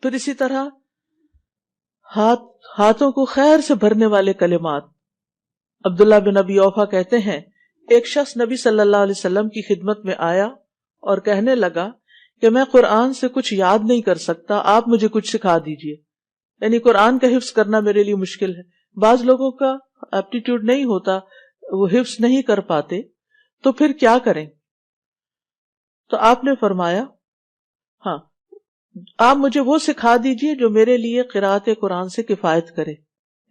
پھر اسی طرح ہاتھوں کو خیر سے بھرنے والے کلمات. عبداللہ بن ابی اوفا کہتے ہیں ایک شخص نبی صلی اللہ علیہ وسلم کی خدمت میں آیا اور کہنے لگا کہ میں قرآن سے کچھ یاد نہیں کر سکتا، آپ مجھے کچھ سکھا دیجئے. یعنی قرآن کا حفظ کرنا میرے لیے مشکل ہے. بعض لوگوں کا ایپٹیٹیوڈ نہیں ہوتا، وہ حفظ نہیں کر پاتے، تو پھر کیا کریں؟ تو آپ نے فرمایا ہاں آپ مجھے وہ سکھا دیجئے جو میرے لیے قرأت قرآن سے کفایت کرے.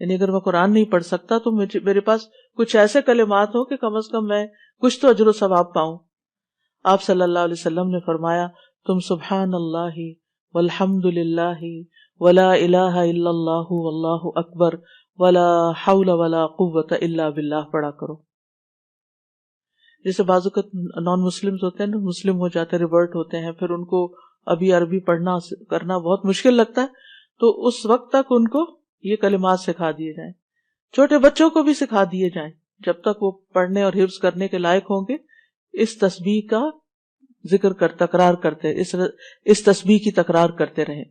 یعنی اگر میں قرآن نہیں پڑھ سکتا تو میرے پاس کچھ ایسے کلمات ہو کہ کم از کم میں کچھ تو اجر و ثواب پاؤں. آپ صلی اللہ علیہ وسلم نے فرمایا تم سبحان اللہ والحمد للہ ولا الہ الا اللہ واللہ اکبر ولا حول ولا قوت الا باللہ پڑھا کرو. جیسے بعض اوقات نان مسلمز ہوتے ہیں نا، مسلم ہو جاتے ہیں، ریورٹ ہوتے ہیں، پھر ان کو ابھی عربی پڑھنا کرنا بہت مشکل لگتا ہے، تو اس وقت تک ان کو یہ کلمات سکھا دیے جائیں. چھوٹے بچوں کو بھی سکھا دیے جائیں جب تک وہ پڑھنے اور حفظ کرنے کے لائق ہوں گے. اس تسبیح کا ذکر تکرار کرتے، اس تسبیح کی تکرار کرتے رہیں.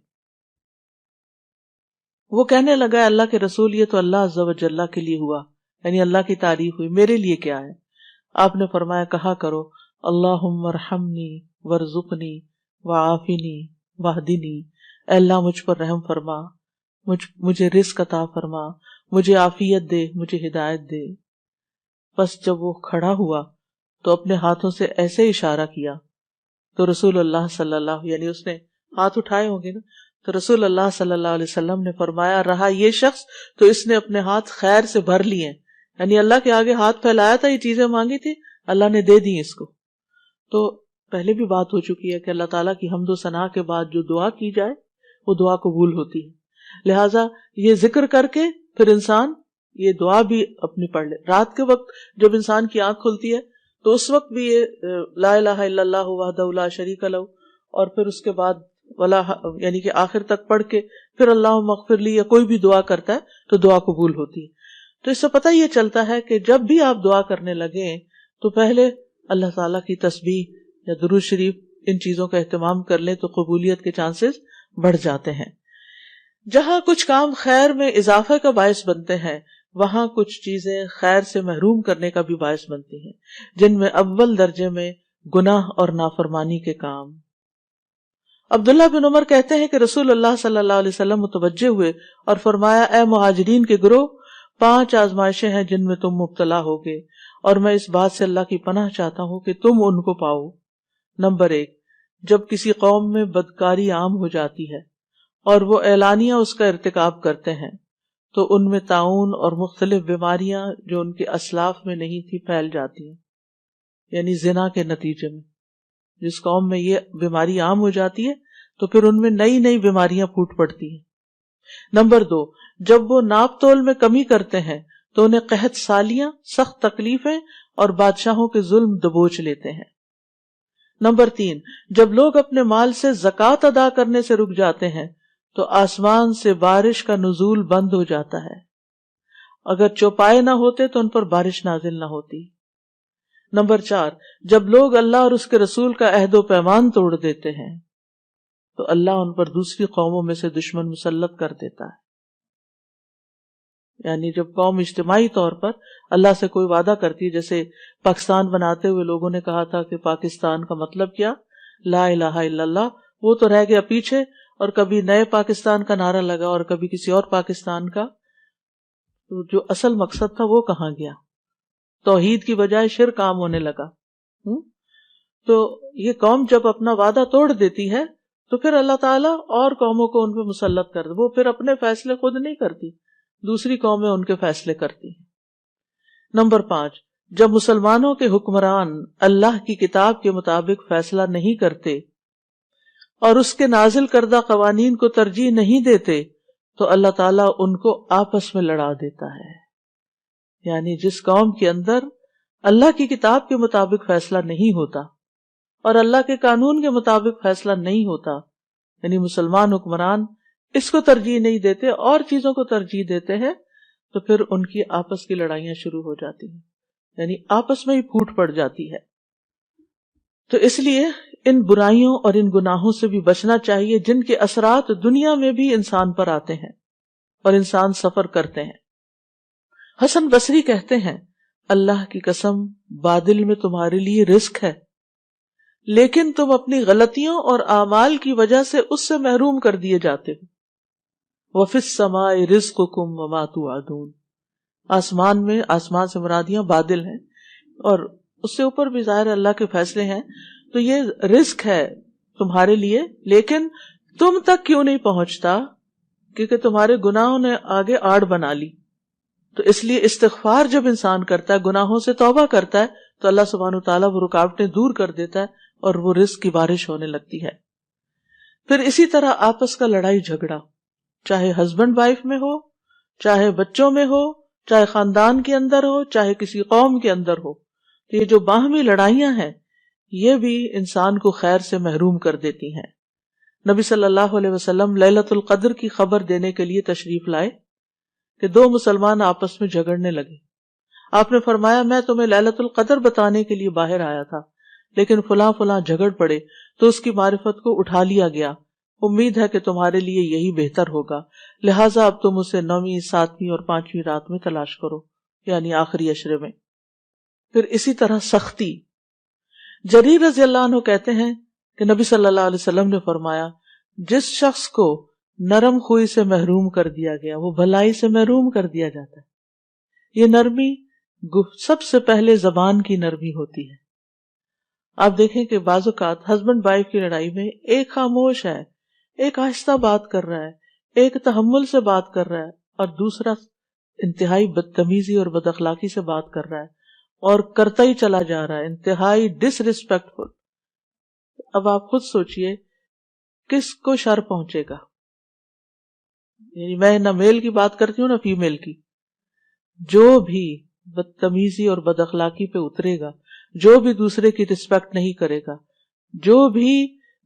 وہ کہنے لگا اللہ کے رسول یہ تو اللہ عز و جل کے لیے ہوا، یعنی اللہ کی تعریف ہوئی، میرے لیے کیا ہے؟ آپ نے فرمایا کہا کرو اللہم ارحمنی وارزقنی وعافنی واہدنی، اے اللہ مجھ پر رحم فرما، مجھے رزق عطا فرما، مجھے عافیت دے، مجھے ہدایت دے. بس جب وہ کھڑا ہوا تو اپنے ہاتھوں سے ایسے اشارہ کیا تو رسول اللہ صلی اللہ، یعنی اس نے ہاتھ اٹھائے ہوں گے نا، تو رسول اللہ صلی اللہ علیہ وسلم نے فرمایا رہا یہ شخص تو اس نے اپنے ہاتھ خیر سے بھر لیے، یعنی اللہ کے آگے ہاتھ پھیلایا تھا، یہ چیزیں مانگی تھی، اللہ نے دے دی اس کو. تو پہلے بھی بات ہو چکی ہے کہ اللہ تعالیٰ کی حمد و ثنا کے بعد جو دعا کی جائے وہ دعا قبول ہوتی ہے. لہٰذا یہ ذکر کر کے پھر انسان یہ دعا بھی اپنی پڑھ لے. رات کے وقت جب انسان کی آنکھ کھلتی ہے تو اس وقت بھی یہ لا الہ الا اللہ وحدہ لا شریک لہ، اور پھر اس کے بعد ولا، یعنی کہ آخر تک پڑھ کے پھر اللہم اغفر لی یا کوئی بھی دعا کرتا ہے تو دعا قبول ہوتی ہے. تو اس سے پتہ یہ چلتا ہے کہ جب بھی آپ دعا کرنے لگیں تو پہلے اللہ تعالیٰ کی تسبیح یا درود شریف ان چیزوں کا اہتمام کر لیں تو قبولیت کے چانسز بڑھ جاتے ہیں. جہاں کچھ کام خیر میں اضافے کا باعث بنتے ہیں وہاں کچھ چیزیں خیر سے محروم کرنے کا بھی باعث بنتی ہیں، جن میں اول درجے میں گناہ اور نافرمانی کے کام. عبداللہ بن عمر کہتے ہیں کہ رسول اللہ صلی اللہ علیہ وسلم متوجہ ہوئے اور فرمایا اے مہاجرین کے گروہ، 5 آزمائشیں ہیں جن میں تم مبتلا ہوگے اور میں اس بات سے اللہ کی پناہ چاہتا ہوں کہ تم ان کو پاؤ. نمبر 1، جب کسی قوم میں بدکاری عام ہو جاتی ہے اور وہ اعلانیہ اس کا ارتکاب کرتے ہیں تو ان میں طاعون اور مختلف بیماریاں جو ان کے اسلاف میں نہیں تھی پھیل جاتی ہیں. یعنی زنا کے نتیجے میں جس قوم میں یہ بیماری عام ہو جاتی ہے تو پھر ان میں نئی نئی بیماریاں پھوٹ پڑتی ہیں. نمبر 2، جب وہ ناپ تول میں کمی کرتے ہیں تو انہیں قحط سالیاں، سخت تکلیفیں اور بادشاہوں کے ظلم دبوچ لیتے ہیں. نمبر 3، جب لوگ اپنے مال سے زکوٰۃ ادا کرنے سے رک جاتے ہیں تو آسمان سے بارش کا نزول بند ہو جاتا ہے، اگر چوپائے نہ ہوتے تو ان پر بارش نازل نہ ہوتی. نمبر 4، جب لوگ اللہ اور اس کے رسول کا عہد و پیمان توڑ دیتے ہیں تو اللہ ان پر دوسری قوموں میں سے دشمن مسلط کر دیتا ہے. یعنی جب قوم اجتماعی طور پر اللہ سے کوئی وعدہ کرتی ہے، جیسے پاکستان بناتے ہوئے لوگوں نے کہا تھا کہ پاکستان کا مطلب کیا، لا الہ الا اللہ، وہ تو رہ گیا پیچھے، اور کبھی نئے پاکستان کا نعرہ لگا اور کبھی کسی اور پاکستان کا. تو جو اصل مقصد تھا وہ کہاں گیا؟ توحید کی بجائے شرک عام ہونے لگا. تو یہ قوم جب اپنا وعدہ توڑ دیتی ہے تو پھر اللہ تعالیٰ اور قوموں کو ان پہ مسلط کر دے. وہ پھر اپنے فیصلے خود نہیں کرتی، دوسری قومیں ان کے فیصلے کرتی ہیں. نمبر 5، جب مسلمانوں کے حکمران اللہ کی کتاب کے مطابق فیصلہ نہیں کرتے اور اس کے نازل کردہ قوانین کو ترجیح نہیں دیتے تو اللہ تعالیٰ ان کو آپس میں لڑا دیتا ہے. یعنی جس قوم کے اندر اللہ کی کتاب کے مطابق فیصلہ نہیں ہوتا اور اللہ کے قانون کے مطابق فیصلہ نہیں ہوتا، یعنی مسلمان حکمران اس کو ترجیح نہیں دیتے اور چیزوں کو ترجیح دیتے ہیں، تو پھر ان کی آپس کی لڑائیاں شروع ہو جاتی ہیں، یعنی آپس میں ہی پھوٹ پڑ جاتی ہے. تو اس لیے ان برائیوں اور ان گناہوں سے بھی بچنا چاہیے جن کے اثرات دنیا میں بھی انسان پر آتے ہیں اور انسان سفر کرتے ہیں۔ حسن بصری کہتے ہیں اللہ کی قسم بادل میں تمہارے لیے رزق ہے، لیکن تم اپنی غلطیوں اور اعمال کی وجہ سے اس سے محروم کر دیے جاتے ہو۔ وَفِي السَّمَاءِ رِزْقُكُمْ وَمَا تُوعَدُونَ، آسمان میں، آسمان سے مرادیاں بادل ہیں اور اس سے اوپر بھی ظاہر اللہ کے فیصلے ہیں، تو یہ رزق ہے تمہارے لیے، لیکن تم تک کیوں نہیں پہنچتا؟ کیونکہ تمہارے گناہوں نے آگے آڑ بنا لی۔ تو اس لیے استغفار جب انسان کرتا ہے، گناہوں سے توبہ کرتا ہے، تو اللہ سبحانہ وتعالیٰ وہ رکاوٹیں دور کر دیتا ہے اور وہ رزق کی بارش ہونے لگتی ہے۔ پھر اسی طرح آپس کا لڑائی جھگڑا، چاہے ہسبینڈ وائف میں ہو، چاہے بچوں میں ہو، چاہے خاندان کے اندر ہو، چاہے کسی قوم کے اندر ہو، تو یہ جو باہمی لڑائیاں ہیں یہ بھی انسان کو خیر سے محروم کر دیتی ہیں۔ نبی صلی اللہ علیہ وسلم لیلۃ القدر کی خبر دینے کے لیے تشریف لائے کہ دو مسلمان آپس میں جھگڑنے لگے۔ آپ نے فرمایا میں تمہیں لیلۃ القدر بتانے کے لیے باہر آیا تھا، لیکن فلاں فلاں جھگڑ پڑے تو اس کی معرفت کو اٹھا لیا گیا، امید ہے کہ تمہارے لیے یہی بہتر ہوگا، لہٰذا اب تم اسے 9ویں، 7ویں اور 5ویں رات میں تلاش کرو، یعنی آخری عشرے میں۔ پھر اسی طرح سختی، جریر رضی اللہ عنہ کہتے ہیں کہ نبی صلی اللہ علیہ وسلم نے فرمایا جس شخص کو نرم خوئی سے محروم کر دیا گیا وہ بھلائی سے محروم کر دیا جاتا ہے۔ یہ نرمی سب سے پہلے زبان کی نرمی ہوتی ہے۔ آپ دیکھیں کہ بعض اوقات ہسبینڈ وائف کی لڑائی میں ایک خاموش ہے، ایک آہستہ بات کر رہا ہے، ایک تحمل سے بات کر رہا ہے، اور دوسرا انتہائی بدتمیزی اور بد اخلاقی سے بات کر رہا ہے اور کرتا ہی چلا جا رہا ہے، انتہائی ڈس ریسپیکٹفل۔ اب آپ خود سوچئے کس کو شر پہنچے گا؟ یعنی میں نہ میل کی بات کرتی ہوں نہ فیمیل کی، جو بھی بدتمیزی اور بد اخلاقی پہ اترے گا، جو بھی دوسرے کی رسپیکٹ نہیں کرے گا، جو بھی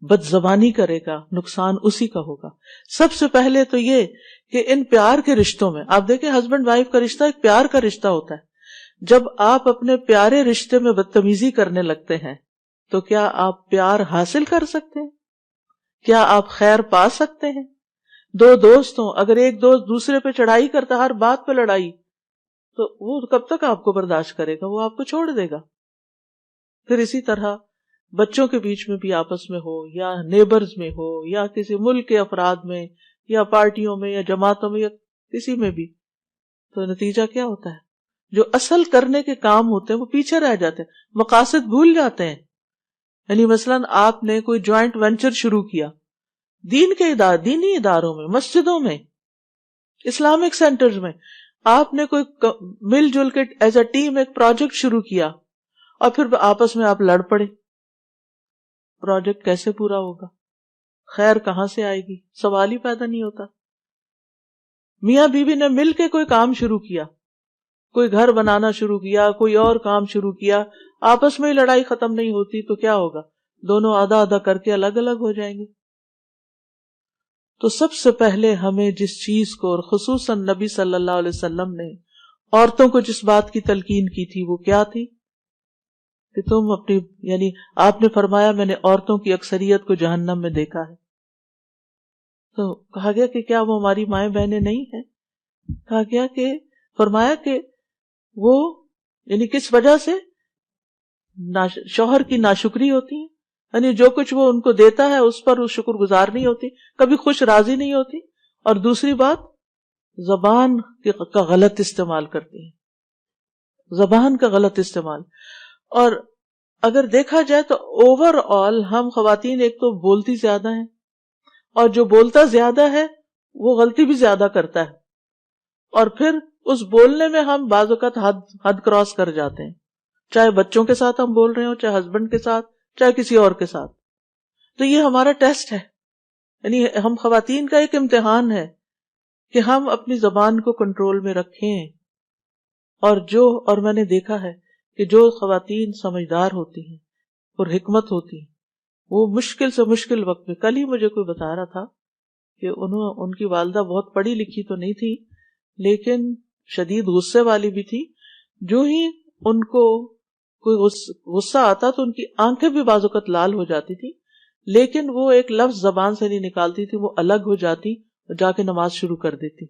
بد زبانی کرے گا، نقصان اسی کا ہوگا۔ سب سے پہلے تو یہ کہ ان پیار کے رشتوں میں آپ دیکھیں ہسبینڈ وائف کا رشتہ ایک پیار کا رشتہ ہوتا ہے، جب آپ اپنے پیارے رشتے میں بدتمیزی کرنے لگتے ہیں تو کیا آپ پیار حاصل کر سکتے ہیں؟ کیا آپ خیر پا سکتے ہیں؟ دو دوست ہوں، اگر ایک دوست دوسرے پہ چڑھائی کرتا، ہر بات پہ لڑائی، تو وہ کب تک آپ کو برداشت کرے گا؟ وہ آپ کو چھوڑ دے گا۔ پھر اسی طرح بچوں کے بیچ میں بھی آپس میں ہو، یا نیبرز میں ہو، یا کسی ملک کے افراد میں، یا پارٹیوں میں، یا جماعتوں میں، یا کسی میں بھی، تو نتیجہ کیا ہوتا ہے؟ جو اصل کرنے کے کام ہوتے ہیں وہ پیچھے رہ جاتے ہیں، مقاصد بھول جاتے ہیں۔ یعنی مثلاً آپ نے کوئی جوائنٹ وینچر شروع کیا دینی اداروں میں، مسجدوں میں، اسلامک سینٹرز میں، آپ نے کوئی مل جل کے ایز اے ٹیم ایک پروجیکٹ شروع کیا اور پھر آپس میں آپ لڑ پڑے، پروجیکٹ کیسے پورا ہوگا؟ خیر کہاں سے آئے گی؟ سوال ہی پیدا نہیں ہوتا۔ میاں بیوی نے مل کے کوئی کام شروع کیا، کوئی گھر بنانا شروع کیا، کوئی اور کام شروع کیا، آپس میں ہی لڑائی ختم نہیں ہوتی تو کیا ہوگا؟ دونوں آدھا آدھا کر کے الگ الگ ہو جائیں گے۔ تو سب سے پہلے ہمیں جس چیز کو، اور خصوصاً نبی صلی اللہ علیہ وسلم نے عورتوں کو جس بات کی تلقین کی تھی وہ کیا تھی کہ تم اپنی، یعنی آپ نے فرمایا میں نے عورتوں کی اکثریت کو جہنم میں دیکھا ہے۔ تو کہا گیا کہ کیا وہ ہماری مائیں بہنیں نہیں ہیں؟ کہا گیا کہ فرمایا کہ وہ یعنی کس وجہ سے شوہر کی ناشکری ہوتی ہے، یعنی جو کچھ وہ ان کو دیتا ہے اس پر وہ شکر گزار نہیں ہوتی، کبھی خوش راضی نہیں ہوتی، اور دوسری بات زبان کا غلط استعمال کرتی ہے، زبان کا غلط استعمال۔ اور اگر دیکھا جائے تو اوور آل ہم خواتین ایک تو بولتی زیادہ ہیں، اور جو بولتا زیادہ ہے وہ غلطی بھی زیادہ کرتا ہے، اور پھر اس بولنے میں ہم بعض اوقات حد کراس کر جاتے ہیں، چاہے بچوں کے ساتھ ہم بول رہے ہوں، چاہے ہسبینڈ کے ساتھ، چاہے کسی اور کے ساتھ۔ تو یہ ہمارا ٹیسٹ ہے، یعنی ہم خواتین کا ایک امتحان ہے کہ ہم اپنی زبان کو کنٹرول میں رکھیں۔ اور میں نے دیکھا ہے کہ جو خواتین سمجھدار ہوتی ہیں اور حکمت ہوتی ہیں وہ مشکل سے مشکل وقت میں، کل ہی مجھے کوئی بتا رہا تھا کہ ان کی والدہ بہت پڑھی لکھی تو نہیں تھی لیکن شدید غصے والی بھی تھی، جو ہی ان کو کوئی غصہ آتا تو ان کی آنکھیں بھی بعض اوقات لال ہو جاتی تھی، لیکن وہ ایک لفظ زبان سے نہیں نکالتی تھی، وہ الگ ہو جاتی اور جا کے نماز شروع کر دیتی.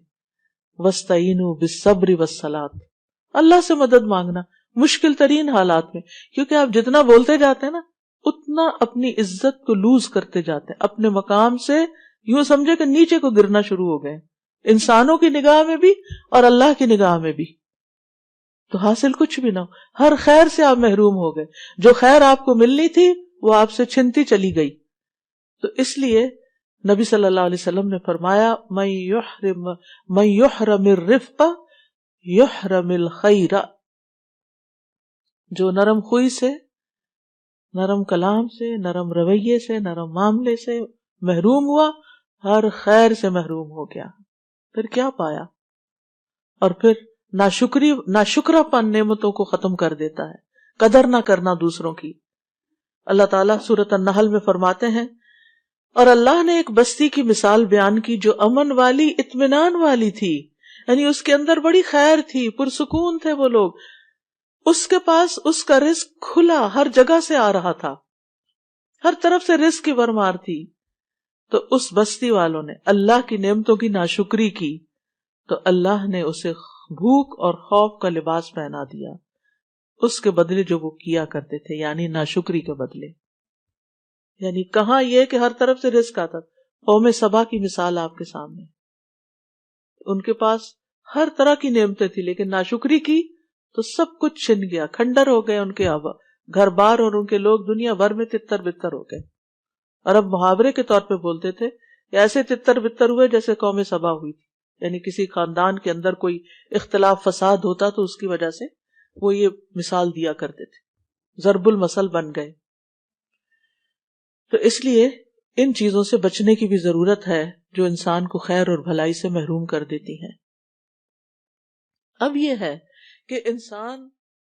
وَاسْتَعِینُوا بِالصَّبْرِ وَالصَّلَاةِ، اللہ سے مدد مانگنا مشکل ترین حالات میں، کیونکہ آپ جتنا بولتے جاتے ہیں نا اتنا اپنی عزت کو لوز کرتے جاتے ہیں، اپنے مقام سے یوں سمجھے کہ نیچے کو گرنا شروع ہو گئے، انسانوں کی نگاہ میں بھی اور اللہ کی نگاہ میں بھی. تو حاصل کچھ بھی نہ ہو، ہر خیر سے آپ محروم ہو گئے، جو خیر آپ کو ملنی تھی وہ آپ سے چھنتی چلی گئی. تو اس لیے نبی صلی اللہ علیہ وسلم نے فرمایا من یحرم الرفق یحرم الخیر، جو نرم خوئی سے، نرم کلام سے، نرم رویے سے، نرم معاملے سے محروم ہوا، ہر خیر سے محروم ہو گیا. پھر کیا پایا؟ اور پھر ناشکرا پن نعمتوں کو ختم کر دیتا ہے، قدر نہ کرنا دوسروں کی. اللہ تعالیٰ سورۃ النحل میں فرماتے ہیں، اور اللہ نے ایک بستی کی مثال بیان کی جو امن والی، اطمینان والی تھی، یعنی اس کے اندر بڑی خیر تھی، پرسکون تھے وہ لوگ، اس کے پاس اس کا رزق کھلا ہر جگہ سے آ رہا تھا، ہر طرف سے رزق کی بھرمار تھی. تو اس بستی والوں نے اللہ کی نعمتوں کی ناشکری کی تو اللہ نے اسے بھوک اور خوف کا لباس پہنا دیا، اس کے بدلے جو وہ کیا کرتے تھے، یعنی ناشکری کے بدلے. یعنی کہاں یہ کہ ہر طرف سے رزق آتا. قوم سبا کی مثال آپ کے سامنے، ان کے پاس ہر طرح کی نعمتیں تھی لیکن ناشکری کی تو سب کچھ چھن گیا، کھنڈر ہو گئے، ان کے گھر بار اور ان کے لوگ دنیا بھر میں تتر بتر ہو گئے. اور اب محاورے کے طور پہ بولتے تھے ایسے تتر بتر ہوئے جیسے قوم سبا ہوئی تھی. یعنی کسی خاندان کے اندر کوئی اختلاف فساد ہوتا تو اس کی وجہ سے وہ یہ مثال دیا کرتے تھے، ضرب المثل بن گئے. تو اس لیے ان چیزوں سے بچنے کی بھی ضرورت ہے جو انسان کو خیر اور بھلائی سے محروم کر دیتی ہیں. اب یہ ہے کہ انسان